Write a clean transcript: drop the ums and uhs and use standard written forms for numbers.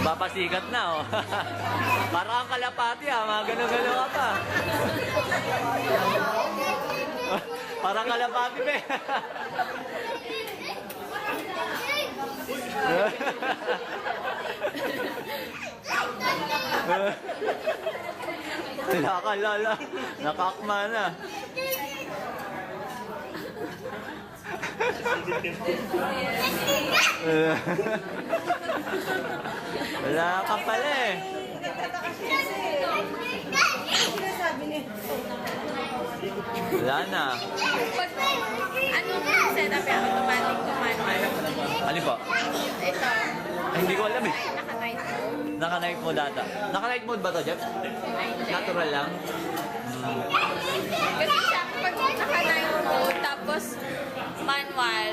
Papasikat na, oh. Parang kang kalapati, ah. Mga gano'n-gano'n ka pa. Parang kalapati, be. Nakalala. Nakakma na. Wala ka pala eh. Wala na. Pag, ano yung setup yung automatic to manual? Ano po? Ito. Ay, hindi ko alam eh. Ay, naka-night mode. Naka-night mode data. Naka-night mode ba to, Jeff? Natural lang? Kasi siya, pag naka-night mode, tapos manual,